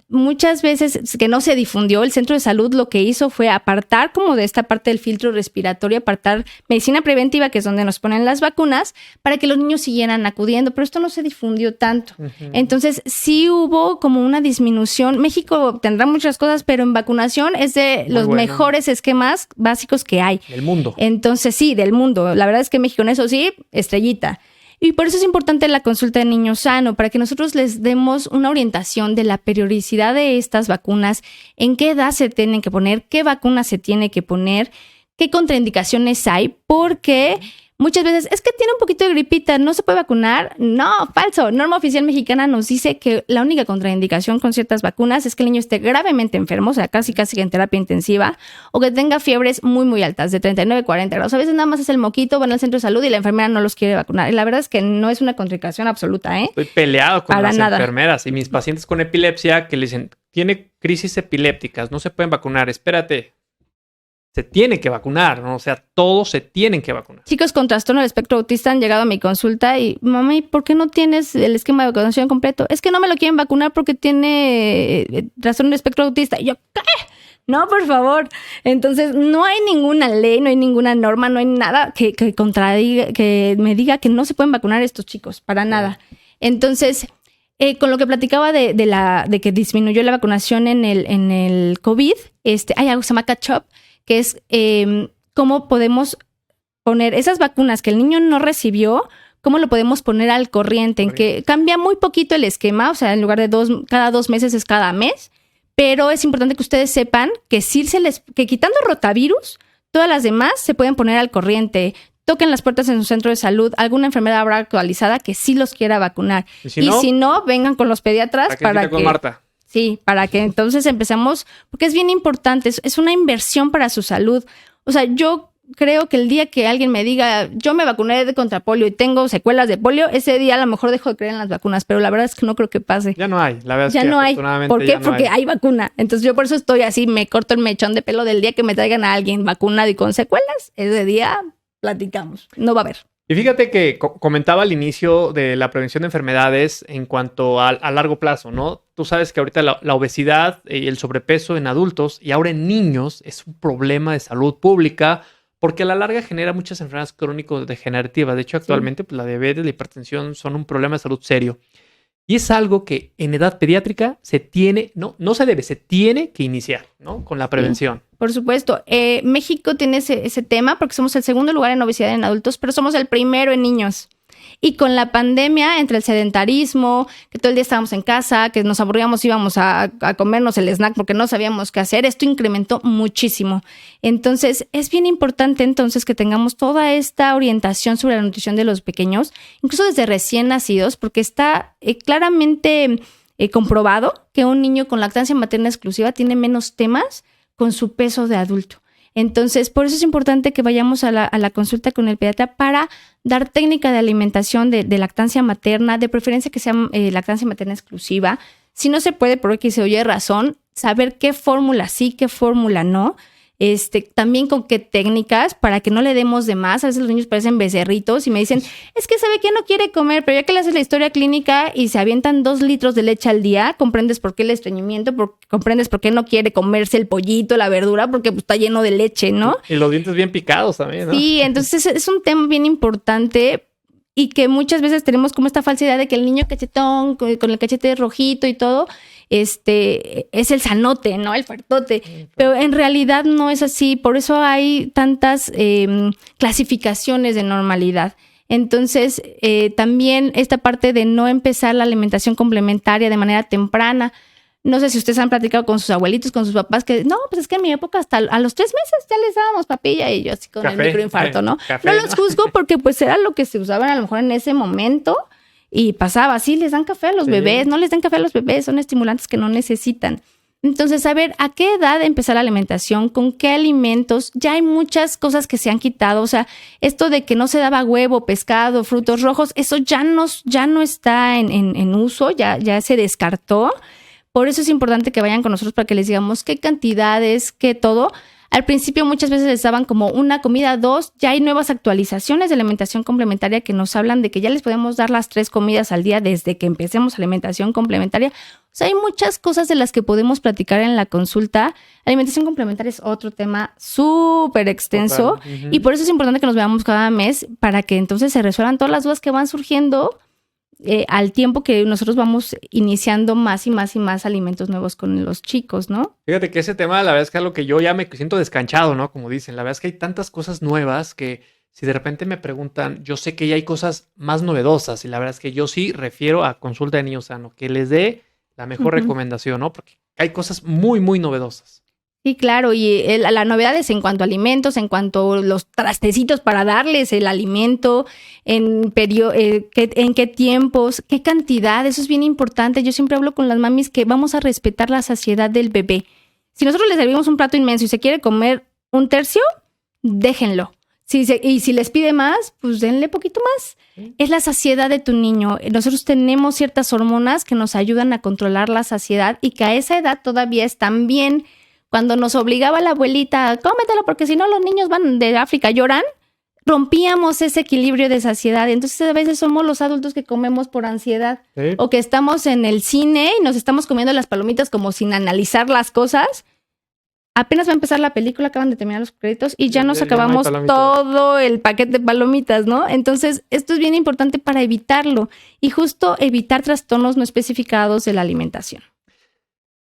Speaker 3: muchas veces que no se difundió, el centro de salud lo que hizo fue apartar como de esta parte del filtro respiratorio, apartar medicina preventiva, que es donde nos ponen las vacunas, para que los niños siguieran acudiendo, pero esto no se difundió tanto. Entonces, sí hubo como una disminución. México tendrá muchas cosas, pero en vacunación es de los mejores esquemas básicos que hay.
Speaker 2: Del mundo.
Speaker 3: Entonces, sí, del mundo. La verdad es que México en eso sí, estrellita. Y por eso es importante la consulta de Niño Sano, para que nosotros les demos una orientación de la periodicidad de estas vacunas, en qué edad se tienen que poner, qué vacuna se tiene que poner, qué contraindicaciones hay, porque muchas veces es que tiene un poquito de gripita, ¿no se puede vacunar? No, falso. Norma oficial mexicana nos dice que la única contraindicación con ciertas vacunas es que el niño esté gravemente enfermo, o sea, casi en terapia intensiva, o que tenga fiebres muy, muy altas, de 39, 40 grados. A veces nada más es el moquito, van al centro de salud y la enfermera no los quiere vacunar. Y la verdad es que no es una contraindicación absoluta, ¿eh?
Speaker 2: Estoy peleado con
Speaker 3: Para
Speaker 2: las
Speaker 3: nada.
Speaker 2: enfermeras y mis pacientes con epilepsia que le dicen, tiene crisis epilépticas, no se pueden vacunar. Espérate. Se tiene que vacunar, ¿no? O sea, todos se tienen que vacunar.
Speaker 3: Chicos con trastorno del espectro autista han llegado a mi consulta y, mami, ¿por qué no tienes el esquema de vacunación completo? Es que no me lo quieren vacunar porque tiene trastorno del espectro autista. Y yo, ¿qué? No, por favor. Entonces, no hay ninguna ley, no hay ninguna norma, no hay nada que contradiga, que me diga que no se pueden vacunar estos chicos, para nada. Entonces, con lo que platicaba de que disminuyó la vacunación en el COVID, hay algo que se llama catch-up, que es cómo podemos poner esas vacunas que el niño no recibió, cómo lo podemos poner al corriente, en que cambia muy poquito el esquema, o sea, en lugar de cada 2 meses es cada mes, pero es importante que ustedes sepan que sí que quitando rotavirus, todas las demás se pueden poner al corriente. Toquen las puertas en su centro de salud, alguna enfermedad habrá actualizada que sí los quiera vacunar. Y si no, vengan con los pediatras para que...
Speaker 2: con Marta.
Speaker 3: Sí, para que entonces empecemos, porque es bien importante, es una inversión para su salud. O sea, yo creo que el día que alguien me diga, yo me vacuné contra polio y tengo secuelas de polio, ese día a lo mejor dejo de creer en las vacunas, pero la verdad es que no creo que pase.
Speaker 2: Ya no hay, la verdad es
Speaker 3: ya
Speaker 2: que
Speaker 3: no hay.
Speaker 2: afortunadamente
Speaker 3: ¿Por qué?
Speaker 2: ya no
Speaker 3: Porque hay vacuna. Entonces yo por eso estoy así, me corto el mechón de pelo del día que me traigan a alguien vacunado y con secuelas, ese día platicamos, no va a haber.
Speaker 2: Y fíjate que comentaba al inicio de la prevención de enfermedades en cuanto a largo plazo, ¿no? Tú sabes que ahorita la obesidad y el sobrepeso en adultos y ahora en niños es un problema de salud pública porque a la larga genera muchas enfermedades crónico-degenerativas. De hecho, actualmente pues, la diabetes, la hipertensión son un problema de salud serio. Y es algo que en edad pediátrica se tiene que iniciar, ¿no? Con la prevención.
Speaker 3: Sí, por supuesto. México tiene ese tema porque somos el segundo lugar en obesidad en adultos, pero somos el primero en niños. Y con la pandemia, entre el sedentarismo, que todo el día estábamos en casa, que nos aburríamos, íbamos a comernos el snack porque no sabíamos qué hacer, esto incrementó muchísimo. Entonces, es bien importante entonces que tengamos toda esta orientación sobre la nutrición de los pequeños, incluso desde recién nacidos, porque está claramente comprobado que un niño con lactancia materna exclusiva tiene menos temas con su peso de adulto. Entonces, por eso es importante que vayamos a la consulta con el pediatra para dar técnica de alimentación de lactancia materna, de preferencia que sea lactancia materna exclusiva. Si no se puede, por X o Y razón, saber qué fórmula sí, qué fórmula no. También con qué técnicas para que no le demos de más. A veces los niños parecen becerritos y me dicen, es que sabe que no quiere comer, pero ya que le haces la historia clínica y se avientan 2 litros de leche al día, comprendes por qué el estreñimiento, comprendes por qué no quiere comerse el pollito, la verdura, porque pues, está lleno de leche, ¿no?
Speaker 2: Y los dientes bien picados también, ¿no?
Speaker 3: Sí, entonces es un tema bien importante y que muchas veces tenemos como esta falsedad de que el niño cachetón, con el cachete rojito y todo, es el sanote, ¿no? El fartote. Pero en realidad no es así. Por eso hay tantas clasificaciones de normalidad. Entonces, también esta parte de no empezar la alimentación complementaria de manera temprana. No sé si ustedes han platicado con sus abuelitos, con sus papás, que no, pues es que en mi época hasta a los 3 meses ya les dábamos papilla y yo así con el microinfarto, ¿no? No los juzgo porque pues era lo que se usaba a lo mejor en ese momento y pasaba. Sí, les dan café a los bebés, no les den café a los bebés, son estimulantes que no necesitan. Entonces, saber a qué edad empezar la alimentación, con qué alimentos. Ya hay muchas cosas que se han quitado. O sea, esto de que no se daba huevo, pescado, frutos rojos, eso ya no está en uso, ya se descartó. Por eso es importante que vayan con nosotros para que les digamos qué cantidades, qué todo. Al principio muchas veces les daban como una comida, 2, ya hay nuevas actualizaciones de alimentación complementaria que nos hablan de que ya les podemos dar las 3 comidas al día desde que empecemos alimentación complementaria. O sea, hay muchas cosas de las que podemos platicar en la consulta. Alimentación complementaria es otro tema súper extenso y por eso es importante que nos veamos cada mes para que entonces se resuelvan todas las dudas que van surgiendo al tiempo que nosotros vamos iniciando más y más y más alimentos nuevos con los chicos, ¿no?
Speaker 2: Fíjate que ese tema, la verdad es que es algo que yo ya me siento descanchado, ¿no? Como dicen, la verdad es que hay tantas cosas nuevas que si de repente me preguntan, yo sé que ya hay cosas más novedosas y la verdad es que yo sí refiero a consulta de niño sano, que les dé la mejor recomendación, ¿no? Porque hay cosas muy, muy novedosas.
Speaker 3: Sí, claro, y la novedad es en cuanto a alimentos, en cuanto a los trastecitos para darles el alimento, en qué tiempos, qué cantidad, eso es bien importante. Yo siempre hablo con las mamis que vamos a respetar la saciedad del bebé. Si nosotros le servimos un plato inmenso y se quiere comer 1/3, déjenlo. Y si les pide más, pues denle poquito más. Es la saciedad de tu niño. Nosotros tenemos ciertas hormonas que nos ayudan a controlar la saciedad y que a esa edad todavía están bien. Cuando nos obligaba la abuelita, cómetelo porque si no los niños van de África lloran, rompíamos ese equilibrio de saciedad. Entonces a veces somos los adultos que comemos por ansiedad. ¿Sí? O que estamos en el cine y nos estamos comiendo las palomitas como sin analizar las cosas. Apenas va a empezar la película, acaban de terminar los créditos y ya nos acabamos todo el paquete de palomitas, ¿no? Entonces esto es bien importante para evitarlo y justo evitar trastornos no especificados de la alimentación.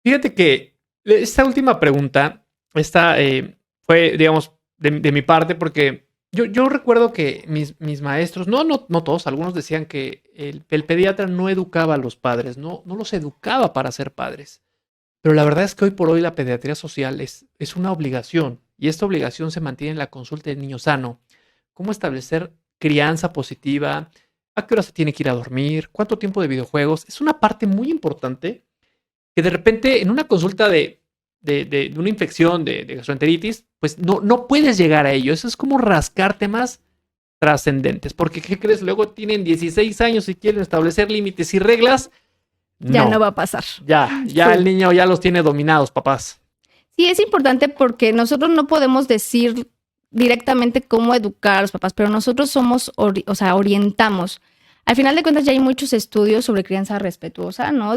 Speaker 2: Fíjate que esta última pregunta, fue, digamos, de mi parte, porque yo recuerdo que mis maestros, no todos, algunos decían que el pediatra no educaba a los padres, no los educaba para ser padres. Pero la verdad es que hoy por hoy la pediatría social es una obligación, y esta obligación se mantiene en la consulta del niño sano. ¿Cómo establecer crianza positiva? ¿A qué hora se tiene que ir a dormir? ¿Cuánto tiempo de videojuegos? Es una parte muy importante que de repente en una consulta de una infección de gastroenteritis, pues no puedes llegar a ello. Eso es como rascar temas trascendentes. Porque, ¿qué crees? Luego tienen 16 años y quieren establecer límites y reglas.
Speaker 3: Ya no va a pasar.
Speaker 2: Ya
Speaker 3: Sí.
Speaker 2: El niño ya los tiene dominados, papás.
Speaker 3: Sí, es importante porque nosotros no podemos decir directamente cómo educar a los papás, pero nosotros orientamos. Al final de cuentas ya hay muchos estudios sobre crianza respetuosa, ¿no?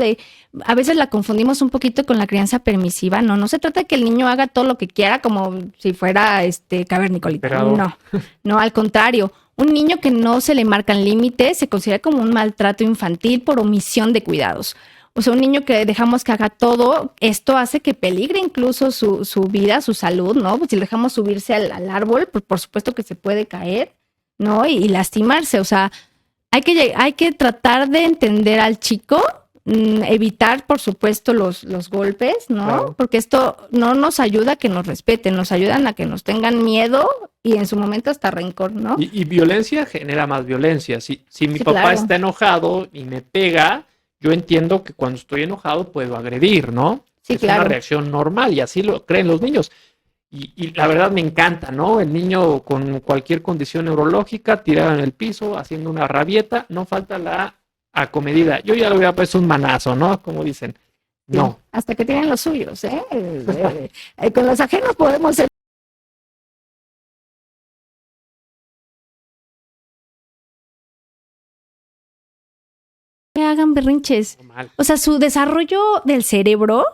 Speaker 3: A veces la confundimos un poquito con la crianza permisiva, ¿no? No se trata de que el niño haga todo lo que quiera como si fuera cavernicolito. No, al contrario. Un niño que no se le marcan límites se considera como un maltrato infantil por omisión de cuidados. O sea, un niño que dejamos que haga todo, esto hace que peligre incluso su vida, su salud, ¿no? Pues si lo dejamos subirse al árbol, pues por supuesto que se puede caer, ¿no? Y lastimarse, o sea, hay que tratar de entender al chico, evitar, por supuesto, los golpes, ¿no? Claro. Porque esto no nos ayuda a que nos respeten, nos ayudan a que nos tengan miedo y en su momento hasta rencor, ¿no?
Speaker 2: Y violencia genera más violencia. Si mi papá está enojado y me pega, yo entiendo que cuando estoy enojado puedo agredir, ¿no?
Speaker 3: Sí,
Speaker 2: es
Speaker 3: claro.
Speaker 2: Una reacción normal y así lo creen los niños. Y la verdad me encanta, ¿no? El niño con cualquier condición neurológica tirado en el piso, haciendo una rabieta, no falta la acomedida. Yo ya le hubiera puesto un manazo, ¿no? Como dicen. No.
Speaker 3: Sí, hasta que tienen los suyos, ¿eh? Con los ajenos podemos ser. Que hagan berrinches.
Speaker 2: Normal.
Speaker 3: O sea, su desarrollo del cerebro,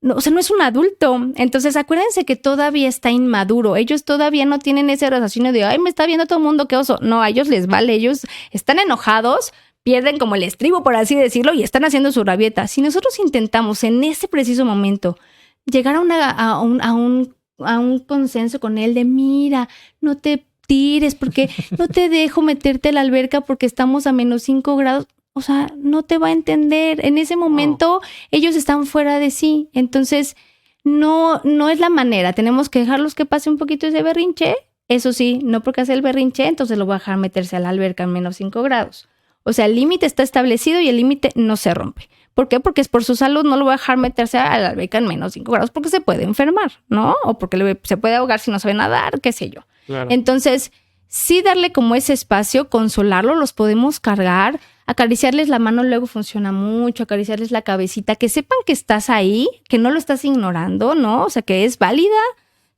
Speaker 3: no es un adulto. Entonces, acuérdense que todavía está inmaduro. Ellos todavía no tienen ese raciocinio de, ay, me está viendo todo el mundo, qué oso. No, a ellos les vale. Ellos están enojados, pierden como el estribo, por así decirlo, y están haciendo su rabieta. Si nosotros intentamos en ese preciso momento llegar a un consenso con él de, mira, no te tires porque no te dejo meterte a la alberca porque estamos a -5 grados. O sea, no te va a entender. En ese momento ellos están fuera de sí. Entonces, no es la manera. Tenemos que dejarlos que pase un poquito ese berrinche. Eso sí, no porque hace el berrinche, entonces lo voy a dejar meterse a la alberca en -5 grados. O sea, el límite está establecido y el límite no se rompe. ¿Por qué? Porque es por su salud, no lo voy a dejar meterse a la alberca en -5 grados porque se puede enfermar, ¿no? O porque se puede ahogar si no sabe nadar, qué sé yo.
Speaker 2: Claro.
Speaker 3: Entonces, sí darle como ese espacio, consolarlo, los podemos cargar, acariciarles la mano luego funciona mucho, acariciarles la cabecita, que sepan que estás ahí, que no lo estás ignorando, ¿no? O sea, que es válida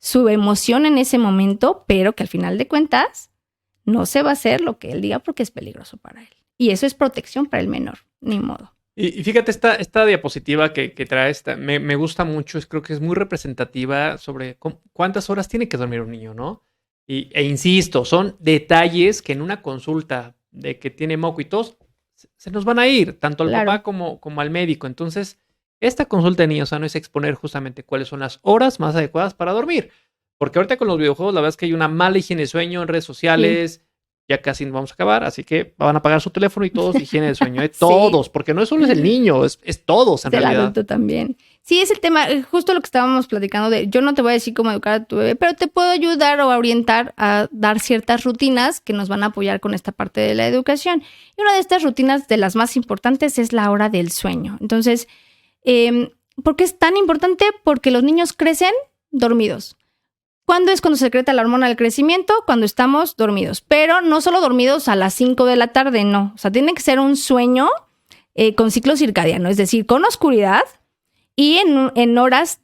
Speaker 3: su emoción en ese momento, pero que al final de cuentas no se va a hacer lo que él diga porque es peligroso para él. Y eso es protección para el menor, ni modo.
Speaker 2: Y fíjate, esta diapositiva que trae, me gusta mucho, creo que es muy representativa sobre cuántas horas tiene que dormir un niño, ¿no? E insisto, son detalles que en una consulta de que tiene moco y tos, se nos van a ir, tanto al
Speaker 3: Claro.
Speaker 2: papá como al médico. Entonces, esta consulta de niño sano es exponer justamente cuáles son las horas más adecuadas para dormir. Porque ahorita con los videojuegos, la verdad es que hay una mala higiene de sueño en redes sociales. Ya casi vamos a acabar, así que van a apagar su teléfono y todos higiene de sueño, todos, porque no solo es el niño, es todos en
Speaker 3: Del
Speaker 2: realidad.
Speaker 3: adulto también. Sí, es el tema, justo lo que estábamos platicando de, yo no te voy a decir cómo educar a tu bebé, pero te puedo ayudar o orientar a dar ciertas rutinas que nos van a apoyar con esta parte de la educación. Y una de estas rutinas, de las más importantes, es la hora del sueño. Entonces, ¿por qué es tan importante? Porque los niños crecen dormidos. ¿Cuándo es cuando se secreta la hormona del crecimiento? Cuando estamos dormidos. Pero no solo dormidos a las 5 de la tarde, no. O sea, tiene que ser un sueño con ciclo circadiano, es decir, con oscuridad y en horas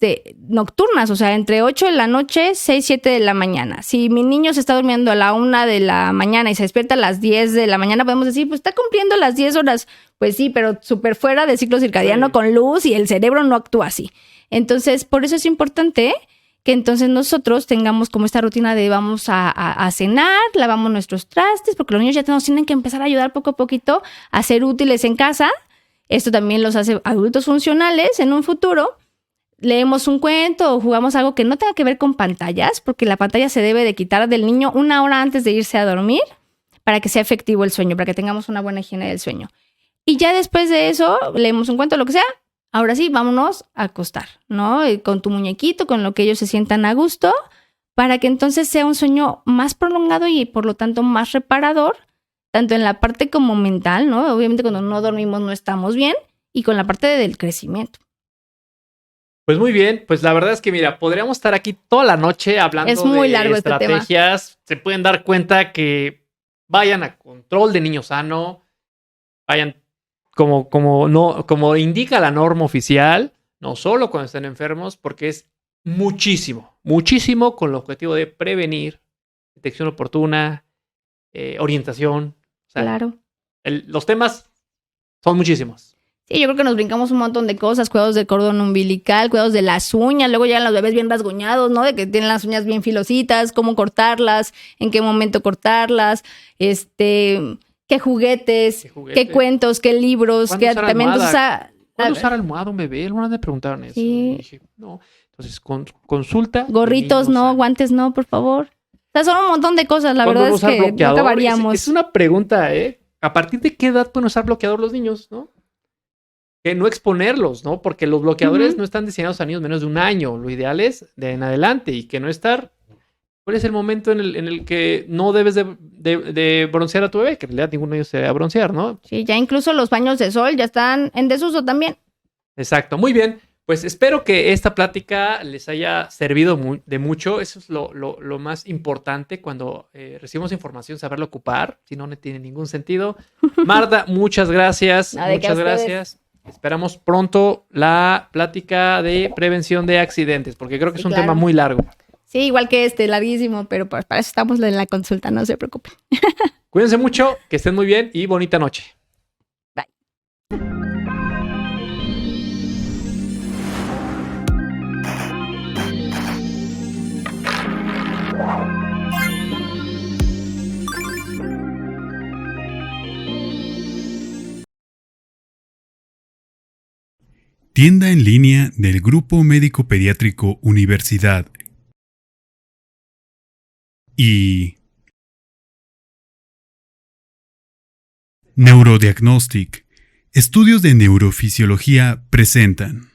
Speaker 3: nocturnas, o sea, entre 8 de la noche, 6, 7 de la mañana. Si mi niño se está durmiendo a la 1 de la mañana y se despierta a las 10 de la mañana, podemos decir, pues está cumpliendo las 10 horas. Pues sí, pero súper fuera del ciclo circadiano, sí, con luz, y el cerebro no actúa así. Entonces, por eso es importante que entonces nosotros tengamos como esta rutina de vamos a cenar, lavamos nuestros trastes, porque los niños ya nos tienen que empezar a ayudar poco a poquito a ser útiles en casa. Esto también los hace adultos funcionales en un futuro. Leemos un cuento o jugamos algo que no tenga que ver con pantallas, porque la pantalla se debe de quitar del niño 1 hora antes de irse a dormir para que sea efectivo el sueño, para que tengamos una buena higiene del sueño. Y ya después de eso, leemos un cuento, lo que sea. Ahora sí, vámonos a acostar, ¿no? Con tu muñequito, con lo que ellos se sientan a gusto, para que entonces sea un sueño más prolongado y por lo tanto más reparador, tanto en la parte como mental, ¿no? Obviamente cuando no dormimos no estamos bien, y con la parte del crecimiento.
Speaker 2: Pues muy bien, pues la verdad es que mira, podríamos estar aquí toda la noche hablando
Speaker 3: es muy
Speaker 2: de
Speaker 3: largo
Speaker 2: estrategias.
Speaker 3: Este tema.
Speaker 2: Se pueden dar cuenta que vayan a control de niño sano, vayan como indica la norma oficial, no solo cuando estén enfermos, porque es muchísimo con el objetivo de prevenir, detección oportuna, orientación. O sea,
Speaker 3: claro.
Speaker 2: Los temas son muchísimos.
Speaker 3: Sí, yo creo que nos brincamos un montón de cosas, cuidados del cordón umbilical, cuidados de las uñas, luego llegan los bebés bien rasguñados, ¿no? De que tienen las uñas bien filositas, cómo cortarlas, en qué momento cortarlas, qué juguetes, qué cuentos, qué libros, qué también
Speaker 2: ¿Cuándo usar almohada un bebé? Alguna vez me preguntaron eso.
Speaker 3: Sí.
Speaker 2: Y dije, no. Entonces, consulta.
Speaker 3: Gorritos no, guantes no, por favor. O sea, son un montón de cosas, la verdad es que no acabaríamos.
Speaker 2: Es una pregunta, ¿eh? ¿A partir de qué edad pueden usar bloqueador los niños, no? Que no exponerlos, ¿no? Porque los bloqueadores no están diseñados a niños menos de 1 año. Lo ideal es de en adelante y que no estar... ¿Cuál es el momento en el que no debes de broncear a tu bebé? Que en realidad ninguno de ellos se debe broncear, ¿no?
Speaker 3: Sí, ya incluso los baños de sol ya están en desuso también.
Speaker 2: Exacto, muy bien. Pues espero que esta plática les haya servido de mucho. Eso es lo más importante cuando recibimos información, saberla ocupar. Si no, no tiene ningún sentido. Marta, muchas gracias. Muchas gracias. Esperamos pronto la plática de prevención de accidentes, porque creo que es un tema muy largo.
Speaker 3: Sí, igual que larguísimo, pero pues para eso estamos en la consulta, no se preocupen.
Speaker 2: Cuídense mucho, que estén muy bien y bonita noche.
Speaker 3: Bye.
Speaker 1: Tienda en línea del Grupo Médico Pediátrico Universidad y Neurodiagnostic, estudios de neurofisiología presentan.